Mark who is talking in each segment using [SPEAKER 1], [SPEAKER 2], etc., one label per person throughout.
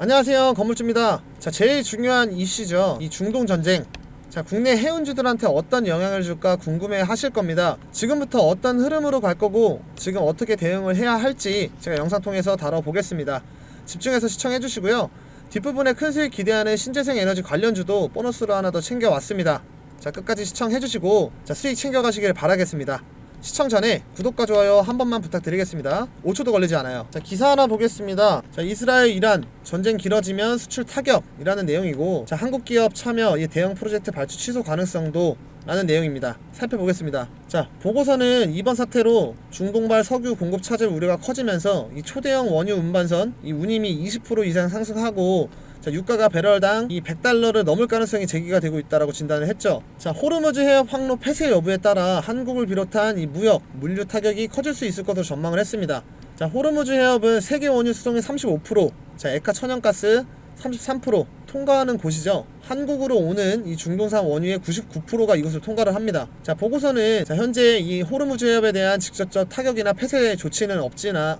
[SPEAKER 1] 안녕하세요, 건물주입니다. 자, 제일 중요한 이슈죠. 이 중동 전쟁. 자, 국내 해운주들한테 어떤 영향을 줄까 궁금해 하실 겁니다. 지금부터 어떤 흐름으로 갈 거고 지금 어떻게 대응을 해야 할지 제가 영상 통해서 다뤄보겠습니다. 집중해서 시청해 주시고요. 뒷부분에 큰 수익 기대하는 신재생 에너지 관련주도 보너스로 하나 더 챙겨왔습니다. 자, 끝까지 시청해 주시고 자, 수익 챙겨가시길 바라겠습니다. 시청 전에 구독과 좋아요 한 번만 부탁드리겠습니다. 5초도 걸리지 않아요. 자, 기사 하나 보겠습니다. 자, 이스라엘 이란 전쟁 길어지면 수출 타격이라는 내용이고, 자, 한국 기업 참여 이 대형 프로젝트 발주 취소 가능성도 라는 내용입니다. 살펴보겠습니다. 자, 보고서는 이번 사태로 중동발 석유 공급 차질 우려가 커지면서 이 초대형 원유 운반선 이 운임이 20% 이상 상승하고, 자, 유가가 배럴당 이 $100를 넘을 가능성이 제기가 되고 있다라고 진단을 했죠. 자, 호르무즈 해협 항로 폐쇄 여부에 따라 한국을 비롯한 이 무역, 물류 타격이 커질 수 있을 것으로 전망을 했습니다. 자, 호르무즈 해협은 세계 원유 수송의 35%, 자, 에카 천연가스 33% 통과하는 곳이죠. 한국으로 오는 이 중동산 원유의 99%가 이곳을 통과를 합니다. 자, 보고서는 자, 현재 이 호르무즈 해협에 대한 직접적 타격이나 폐쇄 조치는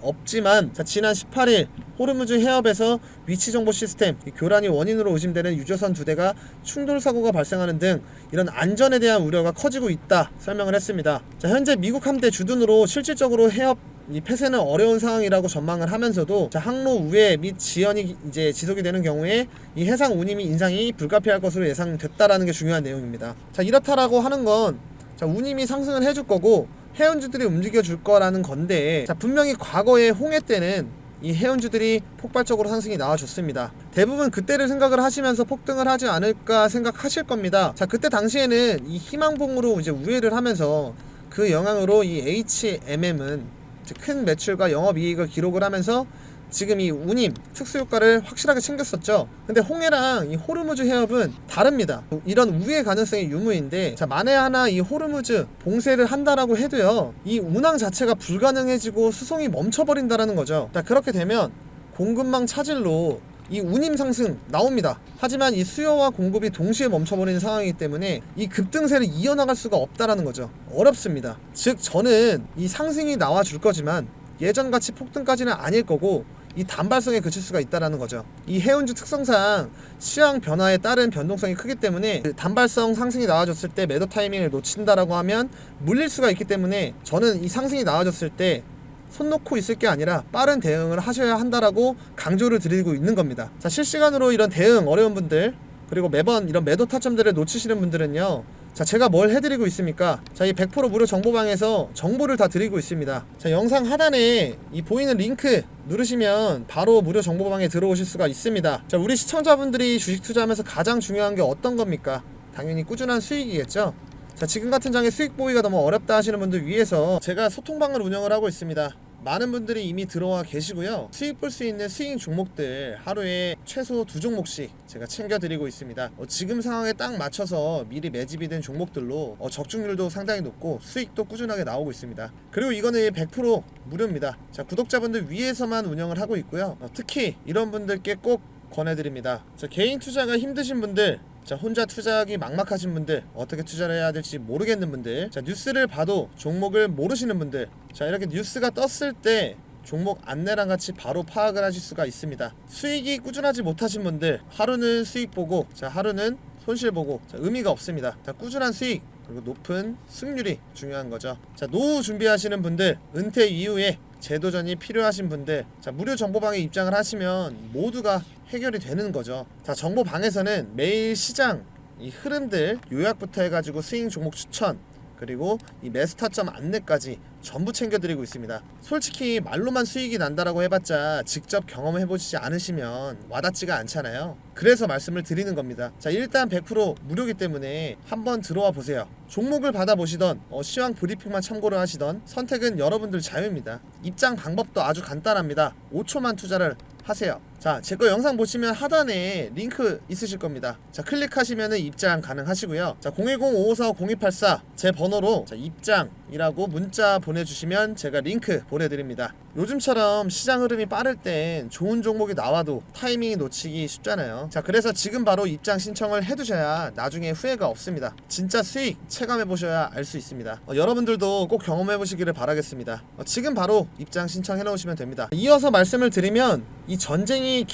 [SPEAKER 1] 없지만 자, 지난 18일 호르무즈 해협에서 위치 정보 시스템 교란이 원인으로 의심되는 유조선 2대가 충돌 사고가 발생하는 등 이런 안전에 대한 우려가 커지고 있다 설명을 했습니다. 자, 현재 미국 함대 주둔으로 실질적으로 해협 이 폐쇄는 어려운 상황이라고 전망을 하면서도 자, 항로 우회 및 지연이 이제 지속이 되는 경우에 이 해상 운임이 인상이 불가피할 것으로 예상됐다라는 게 중요한 내용입니다. 자, 이렇다라고 하는 건 자, 운임이 상승을 해줄 거고 해운주들이 움직여 줄 거라는 건데, 자, 분명히 과거에 홍해 때는 이 해운주들이 폭발적으로 상승이 나와줬습니다. 대부분 그때를 생각을 하시면서 폭등을 하지 않을까 생각하실 겁니다. 자, 그때 당시에는 이 희망봉으로 이제 우회를 하면서 그 영향으로 이 HMM은 큰 매출과 영업이익을 기록을 하면서 지금 이 운임 특수효과를 확실하게 챙겼었죠. 근데 홍해랑 이 호르무즈 해협은 다릅니다. 이런 우회 가능성이 유무인데, 자, 만에 하나 이 호르무즈 봉쇄를 한다라고 해도요, 이 운항 자체가 불가능해지고 수송이 멈춰버린다라는 거죠. 자, 그렇게 되면 공급망 차질로 이 운임 상승 나옵니다. 하지만 이 수요와 공급이 동시에 멈춰버리는 상황이기 때문에 이 급등세를 이어나갈 수가 없다라는 거죠. 어렵습니다. 즉, 저는 이 상승이 나와줄 거지만 예전같이 폭등까지는 아닐 거고 이 단발성에 그칠 수가 있다라는 거죠. 이 해운주 특성상 시황 변화에 따른 변동성이 크기 때문에 단발성 상승이 나와줬을 때 매도 타이밍을 놓친다라고 하면 물릴 수가 있기 때문에 저는 이 상승이 나와줬을 때 손 놓고 있을 게 아니라 빠른 대응을 하셔야 한다라고 강조를 드리고 있는 겁니다. 자, 실시간으로 이런 대응 어려운 분들, 그리고 매번 이런 매도 타점들을 놓치시는 분들은요, 자, 제가 뭘 해드리고 있습니까? 자, 이 100% 무료 정보방에서 정보를 다 드리고 있습니다. 자, 영상 하단에 이 보이는 링크 누르시면 바로 무료 정보방에 들어오실 수가 있습니다. 자, 우리 시청자분들이 주식 투자하면서 가장 중요한 게 어떤 겁니까? 당연히 꾸준한 수익이겠죠? 자, 지금 같은 장에 수익 보기가 너무 어렵다 하시는 분들 위해서 제가 소통방을 운영을 하고 있습니다. 많은 분들이 이미 들어와 계시고요. 수익 볼 수 있는 수익 종목들 하루에 최소 2종목씩 제가 챙겨드리고 있습니다. 지금 상황에 딱 맞춰서 미리 매집이 된 종목들로 적중률도 상당히 높고 수익도 꾸준하게 나오고 있습니다. 그리고 이거는 100% 무료입니다. 자, 구독자분들 위해서만 운영을 하고 있고요. 특히 이런 분들께 꼭 권해드립니다. 자, 개인 투자가 힘드신 분들, 자, 혼자 투자하기 막막하신 분들, 어떻게 투자를 해야 될지 모르겠는 분들, 자, 뉴스를 봐도 종목을 모르시는 분들, 자, 이렇게 뉴스가 떴을 때 종목 안내랑 같이 바로 파악을 하실 수가 있습니다. 수익이 꾸준하지 못하신 분들, 하루는 수익 보고, 자, 하루는 손실 보고, 자, 의미가 없습니다. 자, 꾸준한 수익 그리고 높은 승률이 중요한 거죠. 자, 노후 준비하시는 분들, 은퇴 이후에 재도전이 필요하신 분들, 자, 무료 정보방에 입장을 하시면 모두가 해결이 되는 거죠. 자, 정보방에서는 매일 시장 이 흐름들 요약부터 해가지고 수익 종목 추천, 그리고 이 매수 타점 안내까지 전부 챙겨드리고 있습니다. 솔직히 말로만 수익이 난다라고 해봤자 직접 경험해보시지 않으시면 와닿지가 않잖아요. 그래서 말씀을 드리는 겁니다. 자, 일단 100% 무료이기 때문에 한번 들어와 보세요. 종목을 받아보시던 시황 브리핑만 참고를 하시던 선택은 여러분들 자유입니다. 입장 방법도 아주 간단합니다. 5초만 투자를 하세요. 자, 제 거 영상 보시면 하단에 링크 있으실 겁니다. 자, 클릭하시면 입장 가능하시고요. 자, 010-5545-0284 제 번호로 자, 입장이라고 문자 보내주시면 제가 링크 보내드립니다. 요즘처럼 시장 흐름이 빠를 땐 좋은 종목이 나와도 타이밍이 놓치기 쉽잖아요. 자, 그래서 지금 바로 입장 신청을 해두셔야 나중에 후회가 없습니다. 진짜 수익 체감해보셔야 알 수 있습니다. 여러분들도 꼭 경험해보시기를 바라겠습니다. 지금 바로 입장 신청해 놓으시면 됩니다. 이어서 말씀을 드리면 이 전쟁이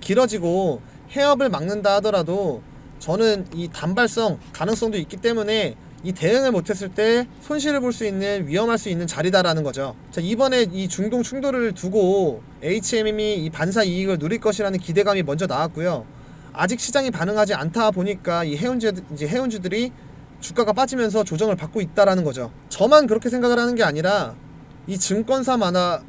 [SPEAKER 1] 길어지고 해협을 막는다 하더라도 저는 이 단발성 가능성도 있기 때문에 이 대응을 못했을 때 손실을 볼 수 있는 위험할 수 있는 자리다라는 거죠. 자, 이번에 이 중동 충돌을 두고 HMM이 이 반사 이익을 누릴 것이라는 기대감이 먼저 나왔고요. 아직 시장이 반응하지 않다 보니까 이 해운주들이 주가가 빠지면서 조정을 받고 있다라는 거죠. 저만 그렇게 생각을 하는 게 아니라 이 증권사들도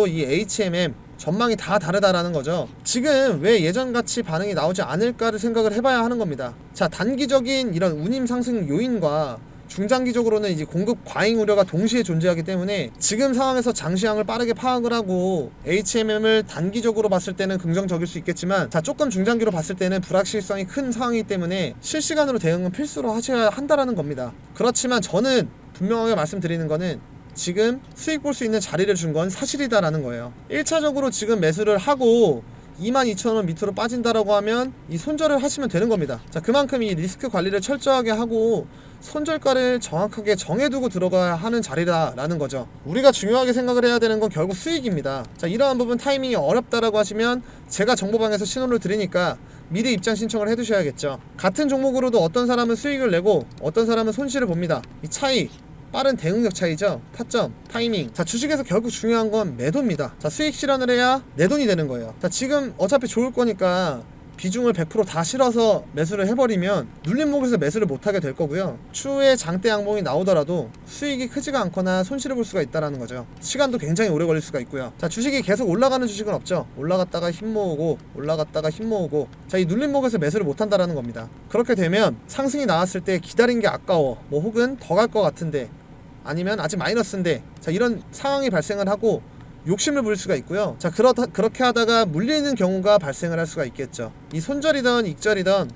[SPEAKER 1] 이 HMM 전망이 다 다르다라는 거죠. 지금 왜 예전같이 반응이 나오지 않을까를 생각을 해봐야 하는 겁니다. 자, 단기적인 이런 운임 상승 요인과 중장기적으로는 이제 공급 과잉 우려가 동시에 존재하기 때문에 지금 상황에서 장시황을 빠르게 파악을 하고 HMM을 단기적으로 봤을 때는 긍정적일 수 있겠지만, 자, 조금 중장기로 봤을 때는 불확실성이 큰 상황이기 때문에 실시간으로 대응은 필수로 하셔야 한다라는 겁니다. 그렇지만 저는 분명하게 말씀드리는 거는 지금 수익 볼 수 있는 자리를 준 건 사실이다라는 거예요. 1차적으로 지금 매수를 하고 22,000원 밑으로 빠진다라고 하면 이 손절을 하시면 되는 겁니다. 자, 그만큼 이 리스크 관리를 철저하게 하고 손절가를 정확하게 정해두고 들어가야 하는 자리다라는 거죠. 우리가 중요하게 생각을 해야 되는 건 결국 수익입니다. 자, 이러한 부분 타이밍이 어렵다라고 하시면 제가 정보방에서 신호를 드리니까 미리 입장 신청을 해두셔야겠죠. 같은 종목으로도 어떤 사람은 수익을 내고 어떤 사람은 손실을 봅니다. 이 차이, 빠른 대응력 차이죠. 타점, 타이밍. 자, 주식에서 결국 중요한 건 매도입니다. 자, 수익 실현을 해야 내 돈이 되는 거예요. 자, 지금 어차피 좋을 거니까 비중을 100% 다 실어서 매수를 해버리면 눌림목에서 매수를 못하게 될 거고요. 추후에 장대 양봉이 나오더라도 수익이 크지가 않거나 손실을 볼 수가 있다는 거죠. 시간도 굉장히 오래 걸릴 수가 있고요. 자, 주식이 계속 올라가는 주식은 없죠. 올라갔다가 힘 모으고 올라갔다가 힘 모으고, 자, 이 눌림목에서 매수를 못한다는 겁니다. 그렇게 되면 상승이 나왔을 때 기다린 게 아까워, 뭐 혹은 더 갈 것 같은데, 아니면 아직 마이너스인데, 자, 이런 상황이 발생을 하고 욕심을 부릴 수가 있고요. 자, 그렇게 하다가 물리는 경우가 발생을 할 수가 있겠죠. 이 손절이든 익절이든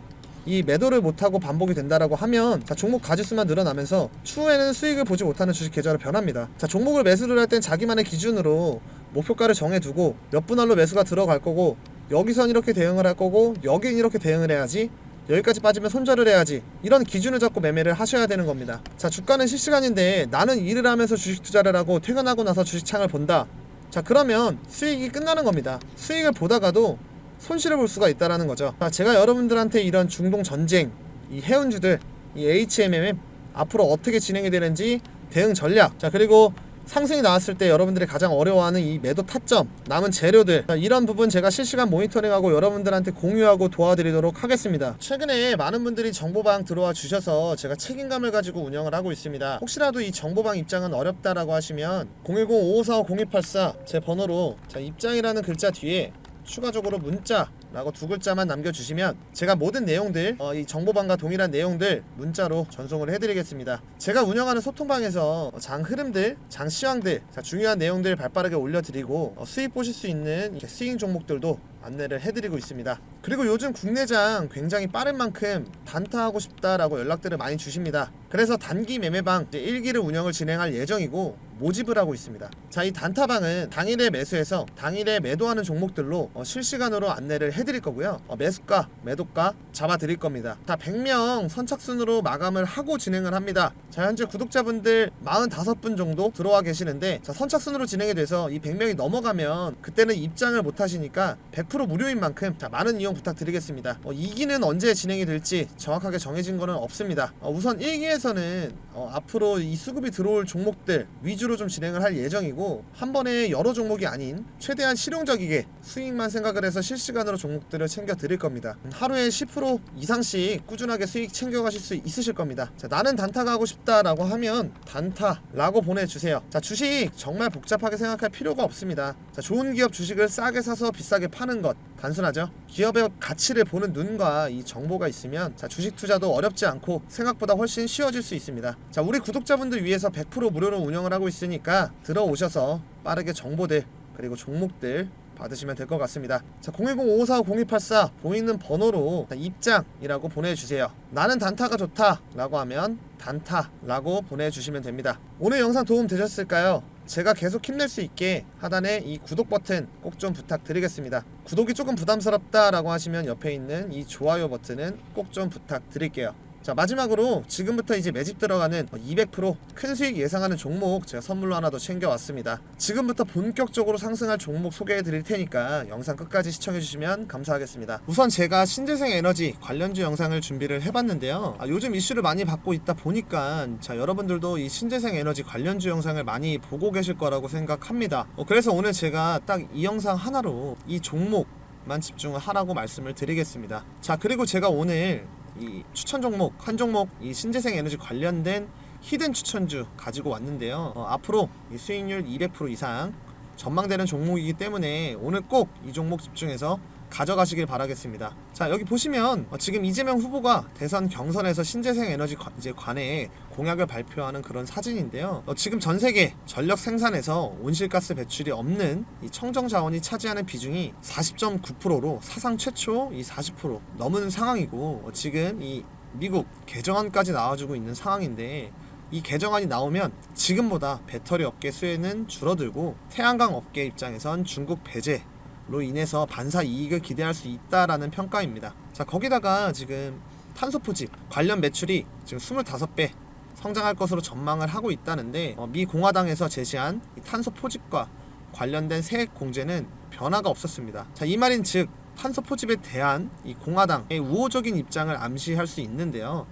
[SPEAKER 1] 이 매도를 못하고 반복이 된다라고 하면, 자, 종목 가지수만 늘어나면서 추후에는 수익을 보지 못하는 주식 계좌로 변합니다. 자, 종목을 매수를 할 땐 자기만의 기준으로 목표가를 정해두고 몇 분할로 매수가 들어갈 거고, 여기선 이렇게 대응을 할 거고 여긴 이렇게 대응을 해야지, 여기까지 빠지면 손절을 해야지, 이런 기준을 잡고 매매를 하셔야 되는 겁니다. 자, 주가는 실시간인데 나는 일을 하면서 주식 투자를 하고 퇴근하고 나서 주식창을 본다. 자, 그러면 수익이 끝나는 겁니다. 수익을 보다가도 손실을 볼 수가 있다라는 거죠. 자, 제가 여러분들한테 이런 중동 전쟁, 이 해운주들, 이 HMM 앞으로 어떻게 진행이 되는지 대응 전략, 자, 그리고 상승이 나왔을 때 여러분들이 가장 어려워하는 이 매도 타점, 남은 재료들, 자, 이런 부분 제가 실시간 모니터링하고 여러분들한테 공유하고 도와드리도록 하겠습니다. 최근에 많은 분들이 정보방 들어와 주셔서 제가 책임감을 가지고 운영을 하고 있습니다. 혹시라도 이 정보방 입장은 어렵다라고 하시면 010-5545-0284 제 번호로, 자, 입장이라는 글자 뒤에 추가적으로 문자라고 두 글자만 남겨주시면 제가 모든 내용들, 이 정보방과 동일한 내용들 문자로 전송을 해드리겠습니다. 제가 운영하는 소통방에서 장 흐름들, 장 시황들, 자, 중요한 내용들 발빠르게 올려드리고 수익 보실 수 있는 스윙 종목들도 안내를 해드리고 있습니다. 그리고 요즘 국내장 굉장히 빠른 만큼 단타하고 싶다라고 연락들을 많이 주십니다. 그래서 단기 매매방 1기를 운영을 진행할 예정이고 모집을 하고 있습니다. 자, 이 단타방은 당일에 매수해서 당일에 매도하는 종목들로 실시간으로 안내를 해드릴 거고요. 매수가, 매도가 잡아드릴 겁니다. 자, 100명 선착순으로 마감을 하고 진행을 합니다. 자, 현재 구독자분들 45분 정도 들어와 계시는데, 자, 선착순으로 진행이 돼서 이 100명이 넘어가면 그때는 입장을 못 하시니까 100% 무료인 만큼, 자, 많은 이용 부탁드리겠습니다. 2기는 언제 진행이 될지 정확하게 정해진 거는 없습니다. 우선 1기에서는 앞으로 이 수급이 들어올 종목들 위주로 좀 진행을 할 예정이고, 한 번에 여러 종목이 아닌 최대한 실용적이게 수익만 생각을 해서 실시간으로 종목들을 챙겨 드릴 겁니다. 하루에 10% 이상씩 꾸준하게 수익 챙겨가실 수 있으실 겁니다. 자, 나는 단타가 하고 싶다라고 하면 단타라고 보내주세요. 자, 주식 정말 복잡하게 생각할 필요가 없습니다. 자, 좋은 기업 주식을 싸게 사서 비싸게 파는 것 단순하죠. 기업의 가치를 보는 눈과 이 정보가 있으면, 자, 주식 투자도 어렵지 않고 생각보다 훨씬 쉬워질 수 있습니다. 자, 우리 구독자분들 위해서 100% 무료로 운영을 하고 있으니까 들어오셔서 빠르게 정보들 그리고 종목들 받으시면 될 것 같습니다. 자, 010-5545-0284 보이는 번호로 입장이라고 보내주세요. 나는 단타가 좋다 라고 하면 단타라고 보내주시면 됩니다. 오늘 영상 도움 되셨을까요? 제가 계속 힘낼 수 있게 하단에 이 구독 버튼 꼭 좀 부탁드리겠습니다. 구독이 조금 부담스럽다라고 하시면 옆에 있는 이 좋아요 버튼은 꼭 좀 부탁드릴게요. 자, 마지막으로 지금부터 이제 매집 들어가는 200%큰 수익 예상하는 종목 제가 선물로 하나 더 챙겨왔습니다. 지금부터 본격적으로 상승할 종목 소개해 드릴 테니까 영상 끝까지 시청해 주시면 감사하겠습니다. 우선 제가 신재생 에너지 관련주 영상을 준비를 해봤는데요. 요즘 이슈를 많이 받고 있다 보니까 자, 여러분들도 이 신재생 에너지 관련주 영상을 많이 보고 계실 거라고 생각합니다. 그래서 오늘 제가 딱 이 영상 하나로 이 종목만 집중을 하라고 말씀을 드리겠습니다. 자, 그리고 제가 오늘 이 추천 종목 한 종목 이 신재생 에너지 관련된 히든 추천주 가지고 왔는데요. 앞으로 이 수익률 200% 이상 전망되는 종목이기 때문에 오늘 꼭 이 종목 집중해서 가져가시길 바라겠습니다. 자, 여기 보시면 지금 이재명 후보가 대선 경선에서 신재생 에너지 관해 공약을 발표하는 그런 사진인데요. 지금 전 세계 전력 생산에서 온실가스 배출이 없는 이 청정 자원이 차지하는 비중이 40.9%로 사상 최초 이 40% 넘은 상황이고, 지금 이 미국 개정안까지 나와주고 있는 상황인데, 이 개정안이 나오면 지금보다 배터리 업계 수혜는 줄어들고 태양광 업계 입장에선 중국 배제 로 인해서 반사 이익을 기대할 수 있다라는 평가입니다. 자, 거기다가 지금 탄소 포집 관련 매출이 지금 25배 성장할 것으로 전망을 하고 있다는데, 미 공화당에서 제시한 이 탄소 포집과 관련된 세액 공제는 변화가 없었습니다. 자, 이 말인 즉 탄소 포집에 대한 이 공화당의 우호적인 입장을 암시할 수 있는데요.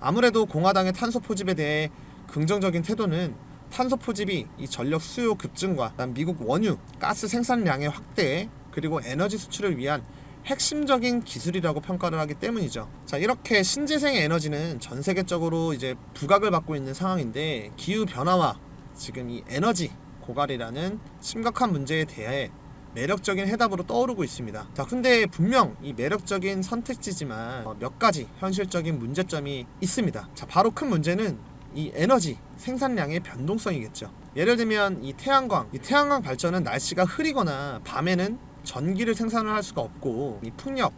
[SPEAKER 1] 아무래도 공화당의 탄소 포집에 대해 긍정적인 태도는 탄소 포집이 이 전력 수요 급증과 미국 원유 가스 생산량의 확대 그리고 에너지 수출을 위한 핵심적인 기술이라고 평가를 하기 때문이죠. 자, 이렇게 신재생 에너지는 전 세계적으로 이제 부각을 받고 있는 상황인데, 기후 변화와 지금 이 에너지 고갈이라는 심각한 문제에 대해 매력적인 해답으로 떠오르고 있습니다. 자, 근데 분명 이 매력적인 선택지지만 몇 가지 현실적인 문제점이 있습니다. 자, 바로 큰 문제는 이 에너지 생산량의 변동성이겠죠. 예를 들면 이 태양광 발전은 날씨가 흐리거나 밤에는 전기를 생산을 할 수가 없고, 이 풍력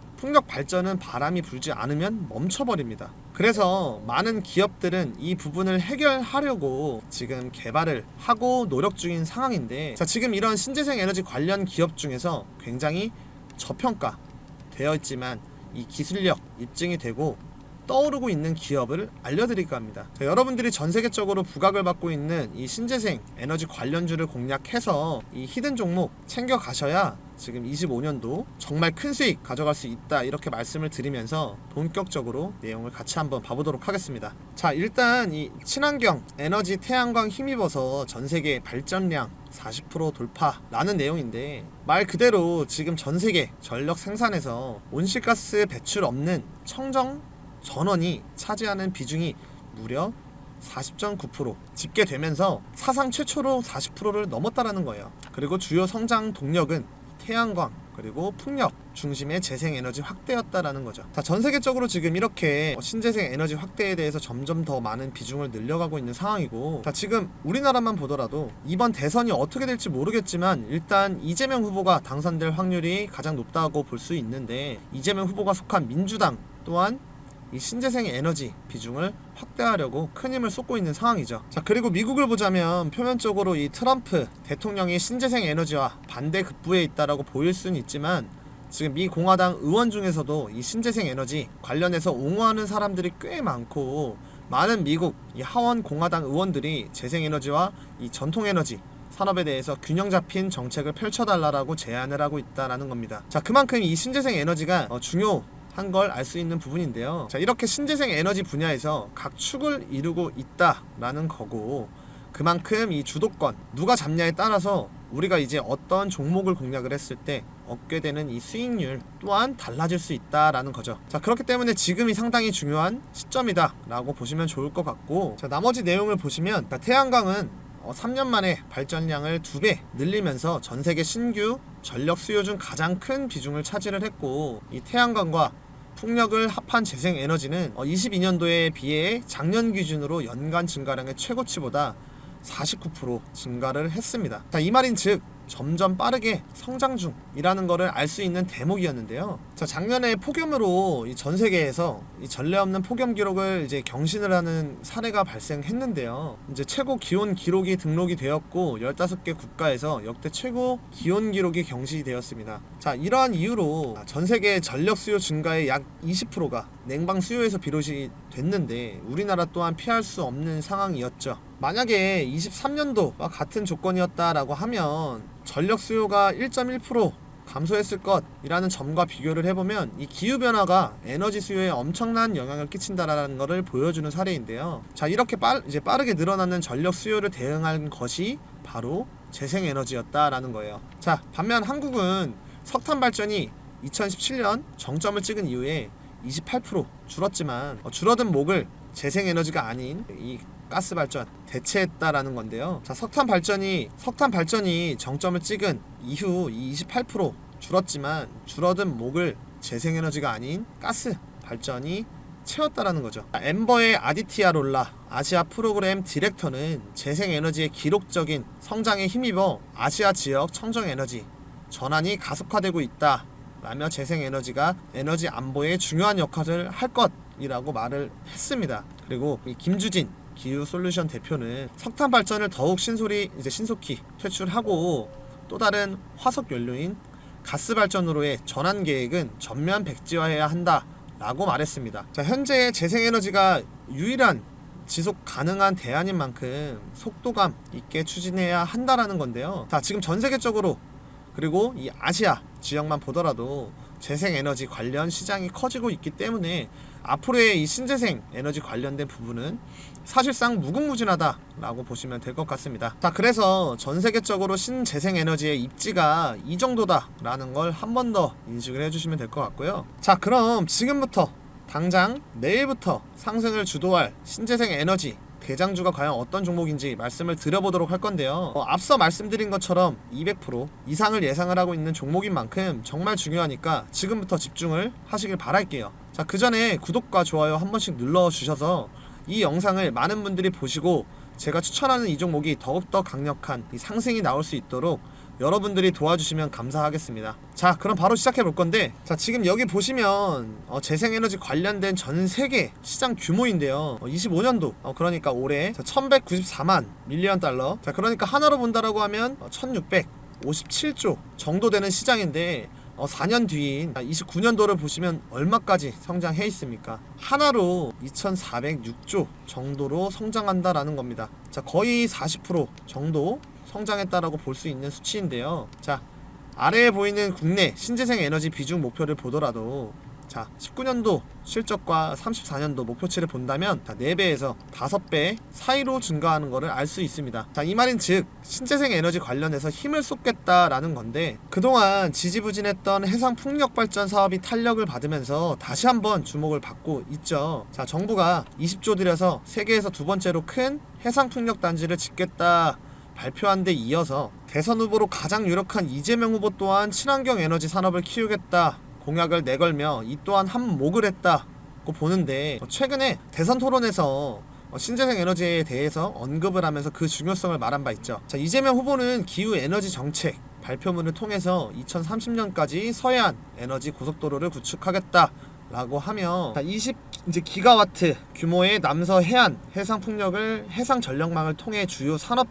[SPEAKER 1] 발전은 바람이 불지 않으면 멈춰버립니다. 그래서 많은 기업들은 이 부분을 해결하려고 지금 개발을 하고 노력 중인 상황인데, 자, 지금 이런 신재생 에너지 관련 기업 중에서 굉장히 저평가 되어 있지만 이 기술력 입증이 되고 떠오르고 있는 기업을 알려드릴까 합니다. 자, 여러분들이 전 세계적으로 부각을 받고 있는 이 신재생 에너지 관련주를 공략해서 이 히든 종목 챙겨 가셔야 지금 25년도 정말 큰 수익 가져갈 수 있다, 이렇게 말씀을 드리면서 본격적으로 내용을 같이 한번 봐보도록 하겠습니다. 자, 일단 이 친환경 에너지 태양광 힘입어서 전 세계 발전량 40% 돌파라는 내용인데, 말 그대로 지금 전 세계 전력 생산에서 온실가스 배출 없는 청정 전원이 차지하는 비중이 무려 40.9% 집계되면서 사상 최초로 40%를 넘었다라는 거예요. 그리고 주요 성장 동력은 태양광 그리고 풍력 중심의 재생에너지 확대였다라는 거죠. 자, 전 세계적으로 지금 이렇게 신재생 에너지 확대에 대해서 점점 더 많은 비중을 늘려가고 있는 상황이고, 자, 지금 우리나라만 보더라도 이번 대선이 어떻게 될지 모르겠지만 일단 이재명 후보가 당선될 확률이 가장 높다고 볼 수 있는데, 이재명 후보가 속한 민주당 또한 이 신재생 에너지 비중을 확대하려고 큰 힘을 쏟고 있는 상황이죠. 자, 그리고 미국을 보자면 표면적으로 이 트럼프 대통령이 신재생 에너지와 반대 급부에 있다라고 보일 수는 있지만, 지금 미 공화당 의원 중에서도 이 신재생 에너지 관련해서 옹호하는 사람들이 꽤 많고, 많은 미국 이 하원 공화당 의원들이 재생에너지와 이 전통에너지 산업에 대해서 균형 잡힌 정책을 펼쳐달라고 제안을 하고 있다라는 겁니다. 자, 그만큼 이 신재생 에너지가 중요한 걸 알 수 있는 부분인데요. 자, 이렇게 신재생 에너지 분야에서 각 축을 이루고 있다라는 거고, 그만큼 이 주도권 누가 잡냐에 따라서 우리가 이제 어떤 종목을 공략을 했을 때 얻게 되는 이 수익률 또한 달라질 수 있다라는 거죠. 자, 그렇기 때문에 지금이 상당히 중요한 시점이다 라고 보시면 좋을 것 같고, 자, 나머지 내용을 보시면 태양광은 3년 만에 발전량을 2배 늘리면서 전세계 신규 전력 수요 중 가장 큰 비중을 차지를 했고, 이 태양광과 풍력을 합한 재생에너지는 22년도에 비해 작년 기준으로 연간 증가량의 최고치보다 49% 증가를 했습니다. 자, 이 말인 즉 점점 빠르게 성장 중이라는 것을 알 수 있는 대목이었는데요. 자, 작년에 폭염으로 전 세계에서 이 전례 없는 폭염 기록을 이제 경신을 하는 사례가 발생했는데요. 이제 최고 기온 기록이 등록이 되었고 15개 국가에서 역대 최고 기온 기록이 경신되었습니다. 자, 이러한 이유로 전 세계 전력 수요 증가의 약 20%가 냉방 수요에서 비롯이 됐는데 우리나라 또한 피할 수 없는 상황이었죠. 만약에 23년도와 같은 조건이었다라고 하면 전력 수요가 1.1% 감소했을 것이라는 점과 비교를 해보면 이 기후변화가 에너지 수요에 엄청난 영향을 끼친다라는 것을 보여주는 사례인데요. 자, 이렇게 빠르게 늘어나는 전력 수요를 대응한 것이 바로 재생에너지였다라는 거예요. 자, 반면 한국은 석탄 발전이 2017년 정점을 찍은 이후에 28% 줄었지만 줄어든 목을 재생에너지가 아닌 이 가스 발전 대체했다라는 건데요. 자, 석탄 발전이 정점을 찍은 이후 28% 줄었지만 줄어든 목을 재생에너지가 아닌 가스 발전이 채웠다라는 거죠. 엠버의 아디티아 롤라 아시아 프로그램 디렉터는 재생에너지의 기록적인 성장에 힘입어 아시아 지역 청정에너지 전환이 가속화되고 있다 라며 재생에너지가 에너지 안보에 중요한 역할을 할 것이라고 말을 했습니다. 그리고 이 김주진 기후솔루션 대표는 석탄 발전을 더욱 신속히 퇴출하고 또 다른 화석 연료인 가스 발전으로의 전환 계획은 전면 백지화해야 한다라고 말했습니다. 자, 현재 재생에너지가 유일한 지속 가능한 대안인 만큼 속도감 있게 추진해야 한다라는 건데요. 자, 지금 전 세계적으로 그리고 이 아시아 지역만 보더라도 재생에너지 관련 시장이 커지고 있기 때문에 앞으로의 이 신재생 에너지 관련된 부분은 사실상 무궁무진하다라고 보시면 될 것 같습니다. 자, 그래서 전 세계적으로 신재생 에너지의 입지가 이 정도다라는 걸 한 번 더 인식을 해주시면 될 것 같고요. 자, 그럼 지금부터 당장 내일부터 상승을 주도할 신재생 에너지 대장주가 과연 어떤 종목인지 말씀을 드려보도록 할 건데요. 앞서 말씀드린 것처럼 200% 이상을 예상을 하고 있는 종목인 만큼 정말 중요하니까 지금부터 집중을 하시길 바랄게요. 자, 그 전에 구독과 좋아요 한 번씩 눌러주셔서 이 영상을 많은 분들이 보시고 제가 추천하는 이 종목이 더욱더 강력한 이 상승이 나올 수 있도록 여러분들이 도와주시면 감사하겠습니다. 자, 그럼 바로 시작해 볼 건데, 자, 지금 여기 보시면 재생에너지 관련된 전 세계 시장 규모인데요. 25년도 그러니까 올해 1194만 밀리언 달러. 자, 그러니까 하나로 본다라고 하면 1657조 정도 되는 시장인데 4년 뒤인 29년도를 보시면 얼마까지 성장해 있습니까? 하나로 2406조 정도로 성장한다라는 겁니다. 자, 거의 40% 정도 성장했다라고 볼 수 있는 수치인데요. 자, 아래에 보이는 국내 신재생 에너지 비중 목표를 보더라도 자, 19년도 실적과 34년도 목표치를 본다면 4배에서 5배 사이로 증가하는 것을 알 수 있습니다. 자, 이 말인 즉 신재생 에너지 관련해서 힘을 쏟겠다라는 건데, 그동안 지지부진했던 해상 풍력 발전 사업이 탄력을 받으면서 다시 한번 주목을 받고 있죠. 자, 정부가 20조 들여서 세계에서 두 번째로 큰 해상 풍력 단지를 짓겠다 발표한 데 이어서 대선 후보로 가장 유력한 이재명 후보 또한 친환경 에너지 산업을 키우겠다 공약을 내걸며 이 또한 한몫을 했다고 보는데, 최근에 대선 토론에서 신재생 에너지에 대해서 언급을 하면서 그 중요성을 말한 바 있죠. 자, 이재명 후보는 기후 에너지 정책 발표문을 통해서 2030년까지 서해안 에너지 고속도로를 구축하겠다 라고 하며 20기가와트 규모의 남서 해안 해상 풍력을 해상 전력망을 통해 주요 산업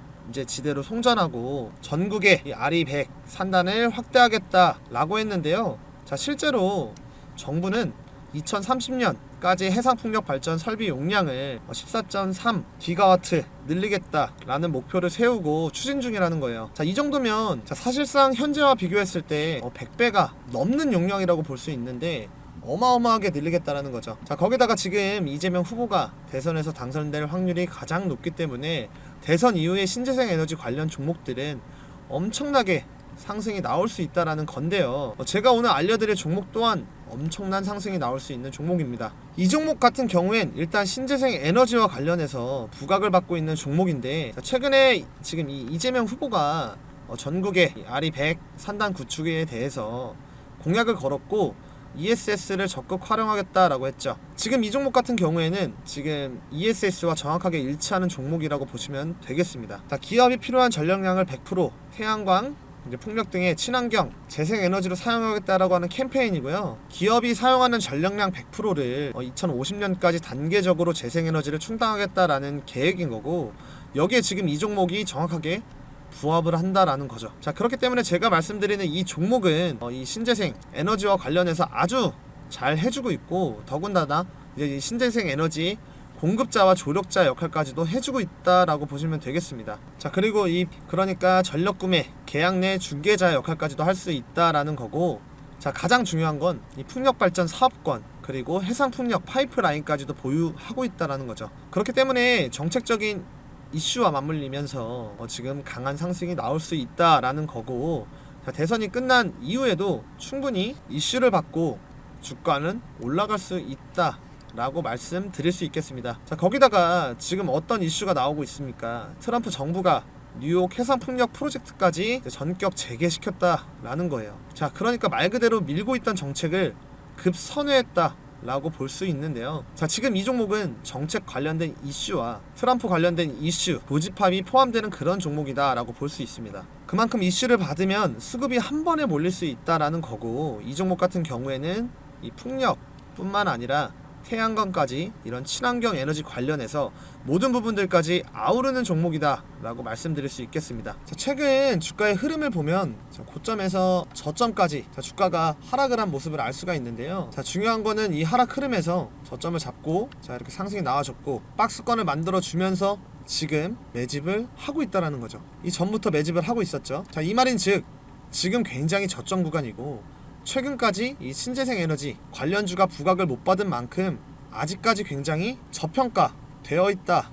[SPEAKER 1] 지대로 송전하고 전국에 RE100 산단을 확대하겠다라고 했는데요. 자, 실제로 정부는 2030년까지 해상풍력 발전 설비 용량을 14.3기가와트 늘리겠다라는 목표를 세우고 추진 중이라는 거예요. 자, 이 정도면 사실상 현재와 비교했을 때 100배가 넘는 용량이라고 볼 수 있는데 어마어마하게 늘리겠다라는 거죠. 자, 거기다가 지금 이재명 후보가 대선에서 당선될 확률이 가장 높기 때문에 대선 이후에 신재생 에너지 관련 종목들은 엄청나게 상승이 나올 수 있다라는 건데요. 제가 오늘 알려드릴 종목 또한 엄청난 상승이 나올 수 있는 종목입니다. 이 종목 같은 경우엔 일단 신재생 에너지와 관련해서 부각을 받고 있는 종목인데, 최근에 지금 이 이재명 후보가 전국의 RE100 산단 구축에 대해서 공약을 걸었고 ESS를 적극 활용하겠다라고 했죠. 지금 이 종목 같은 경우에는 지금 ESS와 정확하게 일치하는 종목이라고 보시면 되겠습니다. 자, 기업이 필요한 전력량을 100% 태양광 이제 풍력 등의 친환경 재생에너지로 사용하겠다라고 하는 캠페인이고요. 기업이 사용하는 전력량 100%를 2050년까지 단계적으로 재생에너지를 충당하겠다라는 계획인 거고, 여기에 지금 이 종목이 정확하게 부합을 한다라는 거죠. 자, 그렇기 때문에 제가 말씀드리는 이 종목은 이 신재생 에너지와 관련해서 아주 잘 해주고 있고, 더군다나 이제 이 신재생 에너지 공급자와 조력자 역할까지도 해주고 있다라고 보시면 되겠습니다. 자, 그리고 그러니까 전력 구매 계약 내 중개자 역할까지도 할 수 있다라는 거고, 자, 가장 중요한 건 이 풍력 발전 사업권 그리고 해상 풍력 파이프라인까지도 보유하고 있다라는 거죠. 그렇기 때문에 정책적인 이슈와 맞물리면서 지금 강한 상승이 나올 수 있다라는 거고, 자, 대선이 끝난 이후에도 충분히 이슈를 받고 주가는 올라갈 수 있다 라고 말씀드릴 수 있겠습니다. 자, 거기다가 지금 어떤 이슈가 나오고 있습니까? 트럼프 정부가 뉴욕 해상풍력 프로젝트까지 전격 재개시켰다라는 거예요. 자, 그러니까 말 그대로 밀고 있던 정책을 급선회했다 라고 볼 수 있는데요. 자, 지금 이 종목은 정책 관련된 이슈와 트럼프 관련된 이슈, 고집합이 포함되는 그런 종목이다 라고 볼 수 있습니다. 그만큼 이슈를 받으면 수급이 한 번에 몰릴 수 있다라는 거고, 이 종목 같은 경우에는 이 풍력뿐만 아니라 태양광까지 이런 친환경 에너지 관련해서 모든 부분들까지 아우르는 종목이다 라고 말씀드릴 수 있겠습니다. 자, 최근 주가의 흐름을 보면 고점에서 저점까지 주가가 하락을 한 모습을 알 수가 있는데요. 자, 중요한 거는 이 하락 흐름에서 저점을 잡고 이렇게 상승이 나와줬고 박스권을 만들어 주면서 지금 매집을 하고 있다라는 거죠. 이 전부터 매집을 하고 있었죠. 자, 이 말인 즉 지금 굉장히 저점 구간이고, 최근까지 이 신재생 에너지 관련주가 부각을 못 받은 만큼 아직까지 굉장히 저평가 되어 있다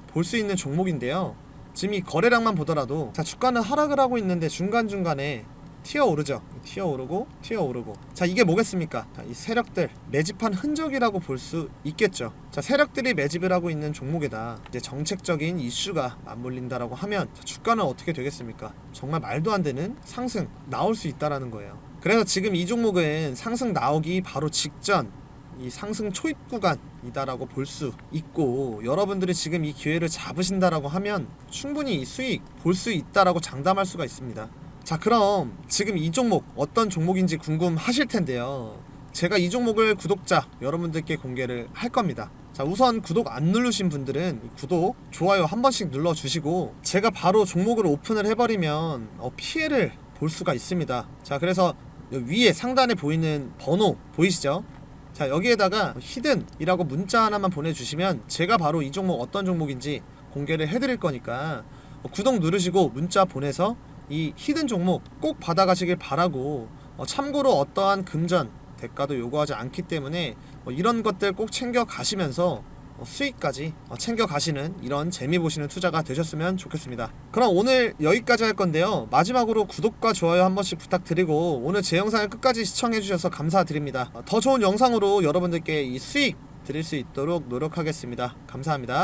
[SPEAKER 1] 볼 수 있는 종목인데요. 지금 이 거래량만 보더라도 주가는 하락을 하고 있는데 중간중간에 튀어오르죠. 튀어오르고. 자, 이게 뭐겠습니까? 이 세력들 매집한 흔적이라고 볼 수 있겠죠. 자, 세력들이 매집을 하고 있는 종목에다 이제 정책적인 이슈가 맞물린다라고 하면 주가는 어떻게 되겠습니까? 정말 말도 안 되는 상승 나올 수 있다라는 거예요. 그래서 지금 이 종목은 상승 나오기 바로 직전 이 상승 초입 구간이다라고 볼 수 있고, 여러분들이 지금 이 기회를 잡으신다라고 하면 충분히 수익 볼 수 있다라고 장담할 수가 있습니다. 자, 그럼 지금 이 종목 어떤 종목인지 궁금하실 텐데요. 제가 이 종목을 구독자 여러분들께 공개를 할 겁니다. 자, 우선 구독 안 누르신 분들은 구독, 좋아요 한 번씩 눌러주시고, 제가 바로 종목을 오픈을 해버리면 피해를 볼 수가 있습니다. 자, 그래서 위에 상단에 보이는 번호 보이시죠? 자, 여기에다가 히든이라고 문자 하나만 보내주시면 제가 바로 이 종목 어떤 종목인지 공개를 해드릴 거니까 구독 누르시고 문자 보내서 이 히든 종목 꼭 받아가시길 바라고, 참고로 어떠한 금전 대가도 요구하지 않기 때문에 이런 것들 꼭 챙겨 가시면서 수익까지 챙겨 가시는 이런 재미 보시는 투자가 되셨으면 좋겠습니다. 그럼 오늘 여기까지 할 건데요. 마지막으로 구독과 좋아요 한 번씩 부탁드리고, 오늘 제 영상을 끝까지 시청해 주셔서 감사드립니다. 더 좋은 영상으로 여러분들께 이 수익 드릴 수 있도록 노력하겠습니다. 감사합니다.